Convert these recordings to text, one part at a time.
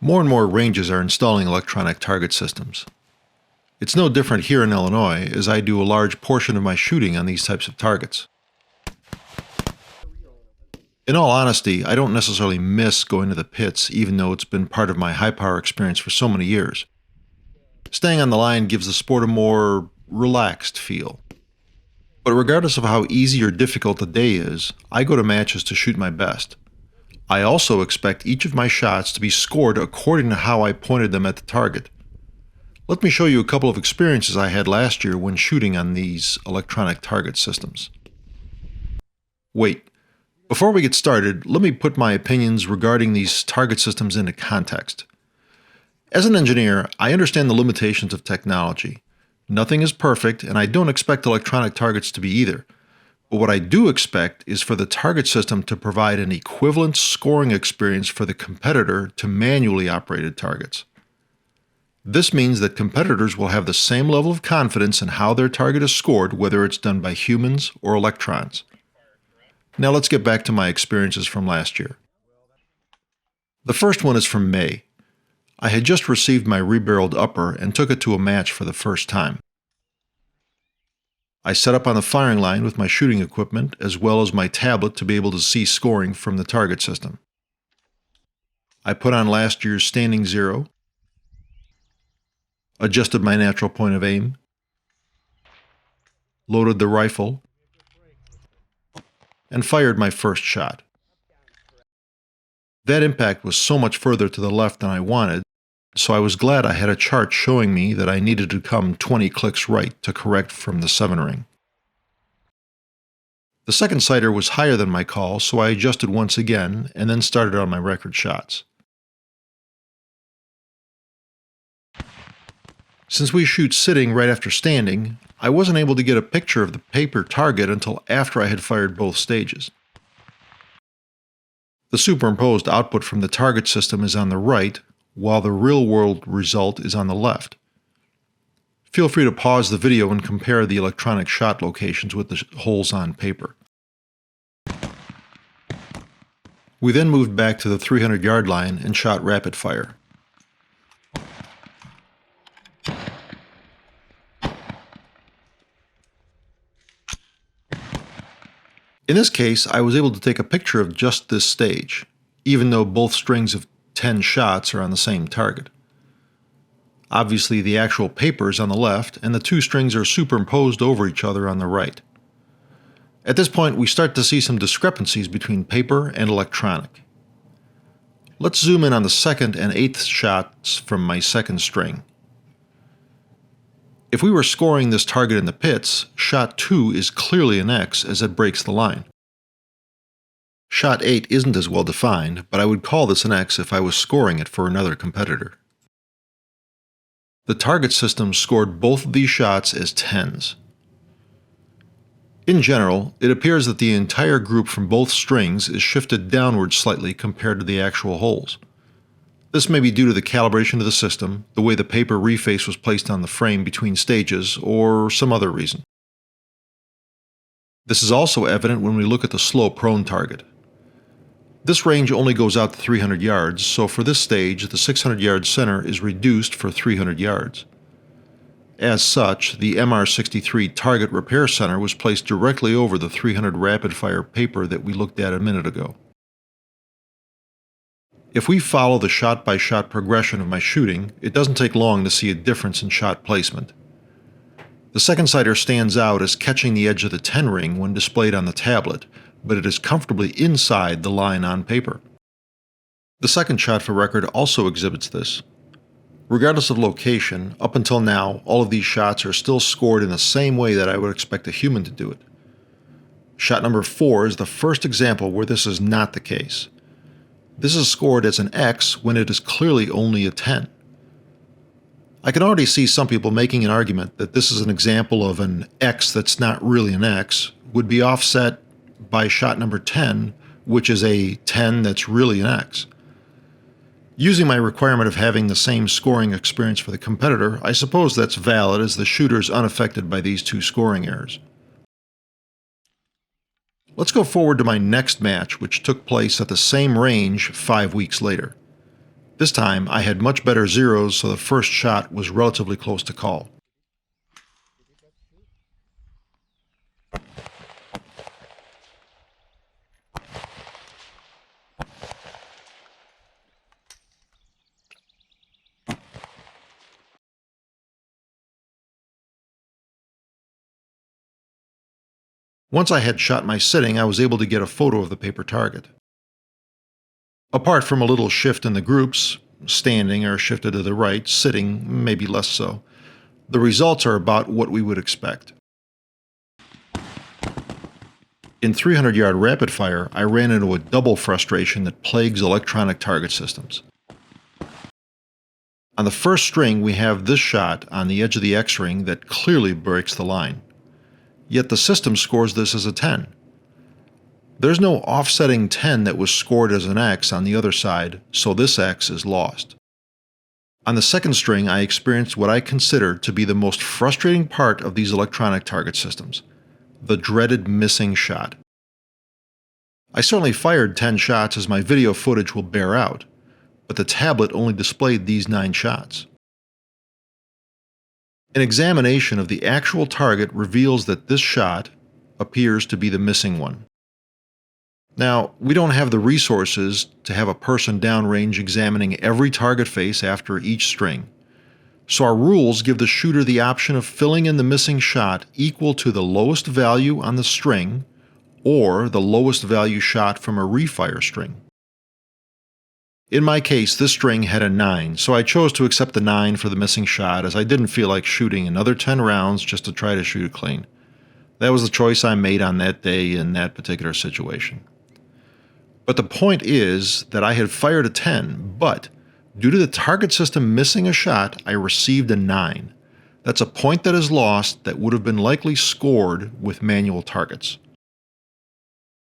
More and more ranges are installing electronic target systems. It's no different here in Illinois, as I do a large portion of my shooting on these types of targets. In all honesty, I don't necessarily miss going to the pits, even though it's been part of my high-power experience for so many years. Staying on the line gives the sport a more relaxed feel. But regardless of how easy or difficult the day is, I go to matches to shoot my best. I also expect each of my shots to be scored according to how I pointed them at the target. Let me show you a couple of experiences I had last year when shooting on these electronic target systems. Wait, before we get started, let me put my opinions regarding these target systems into context. As an engineer, I understand the limitations of technology. Nothing is perfect, and I don't expect electronic targets to be either. But what I do expect is for the target system to provide an equivalent scoring experience for the competitor to manually operated targets. This means that competitors will have the same level of confidence in how their target is scored, whether it's done by humans or electrons. Now let's get back to my experiences from last year. The first one is from May. I had just received my rebarreled upper and took it to a match for the first time. I set up on the firing line with my shooting equipment as well as my tablet to be able to see scoring from the target system. I put on last year's standing zero, adjusted my natural point of aim, loaded the rifle, and fired my first shot. That impact was so much further to the left than I wanted, so I was glad I had a chart showing me that I needed to come 20 clicks right to correct from the 7 ring. The second sighter was higher than my call, so I adjusted once again and then started on my record shots. Since we shoot sitting right after standing, I wasn't able to get a picture of the paper target until after I had fired both stages. The superimposed output from the target system is on the right, while the real-world result is on the left. Feel free to pause the video and compare the electronic shot locations with the holes on paper. We then moved back to the 300-yard line and shot rapid fire. In this case, I was able to take a picture of just this stage, even though both strings of 10 shots are on the same target. Obviously, the actual paper is on the left, and the two strings are superimposed over each other on the right. At this point, we start to see some discrepancies between paper and electronic. Let's zoom in on the second and eighth shots from my second string. If we were scoring this target in the pits, shot 2 is clearly an X as it breaks the line. Shot 8 isn't as well defined, but I would call this an X if I was scoring it for another competitor. The target system scored both of these shots as 10s. In general, it appears that the entire group from both strings is shifted downward slightly compared to the actual holes. This may be due to the calibration of the system, the way the paper reface was placed on the frame between stages, or some other reason. This is also evident when we look at the slow prone target. This range only goes out to 300 yards, so for this stage, the 600-yard center is reduced for 300 yards. As such, the MR63 target repair center was placed directly over the 300 rapid-fire paper that we looked at a minute ago. If we follow the shot-by-shot progression of my shooting, it doesn't take long to see a difference in shot placement. The second sighter stands out as catching the edge of the 10 ring when displayed on the tablet, but it is comfortably inside the line on paper. The second shot for record also exhibits this. Regardless of location, up until now, all of these shots are still scored in the same way that I would expect a human to do it. Shot number 4 is the first example where this is not the case. This is scored as an X when it is clearly only a 10. I can already see some people making an argument that this is an example of an X that's not really an X, would be offset by shot number 10, which is a 10 that's really an X. Using my requirement of having the same scoring experience for the competitor, I suppose that's valid as the shooter is unaffected by these two scoring errors. Let's go forward to my next match, which took place at the same range 5 weeks later. This time, I had much better zeros, so the first shot was relatively close to call. Once I had shot my sitting, I was able to get a photo of the paper target. Apart from a little shift in the groups, standing or shifted to the right, sitting maybe less so, the results are about what we would expect. In 300-yard rapid fire, I ran into a double frustration that plagues electronic target systems. On the first string, we have this shot on the edge of the X-ring that clearly breaks the line. Yet the system scores this as a 10. There's no offsetting 10 that was scored as an X on the other side, so this X is lost. On the second string, I experienced what I consider to be the most frustrating part of these electronic target systems: the dreaded missing shot. I certainly fired 10 shots, as my video footage will bear out, but the tablet only displayed these 9 shots. An examination of the actual target reveals that this shot appears to be the missing one. Now, we don't have the resources to have a person downrange examining every target face after each string, so our rules give the shooter the option of filling in the missing shot equal to the lowest value on the string or the lowest value shot from a refire string. In my case, this string had a 9, so I chose to accept the 9 for the missing shot, as I didn't feel like shooting another 10 rounds just to try to shoot it clean. That was the choice I made on that day in that particular situation. But the point is that I had fired a 10, but due to the target system missing a shot, I received a 9. That's a point that is lost that would have been likely scored with manual targets.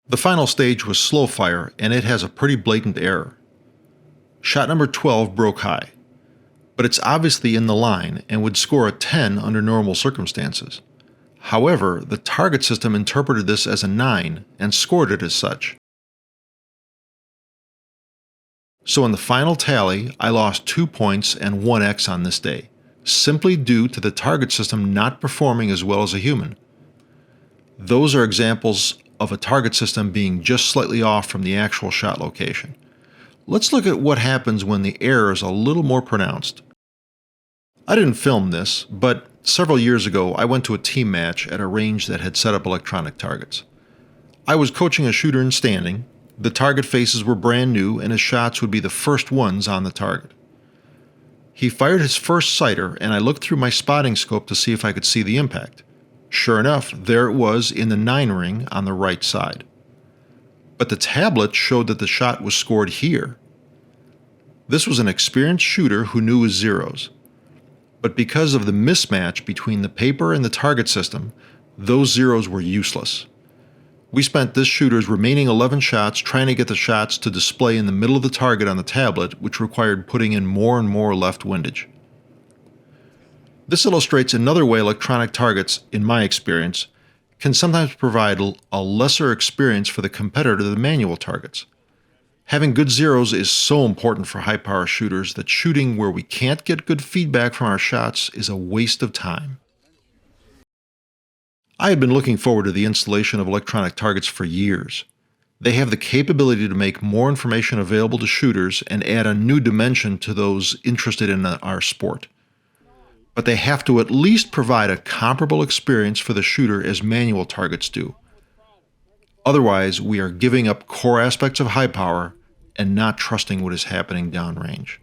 The final stage was slow fire, and it has a pretty blatant error. Shot number 12 broke high, but it's obviously in the line and would score a 10 under normal circumstances. However, the target system interpreted this as a 9 and scored it as such. So in the final tally, I lost 2 points and 1 X on this day, simply due to the target system not performing as well as a human. Those are examples of a target system being just slightly off from the actual shot location. Let's look at what happens when the error is a little more pronounced. I didn't film this, but several years ago I went to a team match at a range that had set up electronic targets. I was coaching a shooter in standing, the target faces were brand new, and his shots would be the first ones on the target. He fired his first sighter, and I looked through my spotting scope to see if I could see the impact. Sure enough, there it was in the 9 ring on the right side. But the tablet showed that the shot was scored here. This was an experienced shooter who knew his zeros. But because of the mismatch between the paper and the target system, those zeros were useless. We spent this shooter's remaining 11 shots trying to get the shots to display in the middle of the target on the tablet, which required putting in more and more left windage. This illustrates another way electronic targets, in my experience, can sometimes provide a lesser experience for the competitor than manual targets. Having good zeros is so important for high-power shooters that shooting where we can't get good feedback from our shots is a waste of time. I had been looking forward to the installation of electronic targets for years. They have the capability to make more information available to shooters and add a new dimension to those interested in our sport. But they have to at least provide a comparable experience for the shooter as manual targets do. Otherwise, we are giving up core aspects of high power and not trusting what is happening downrange.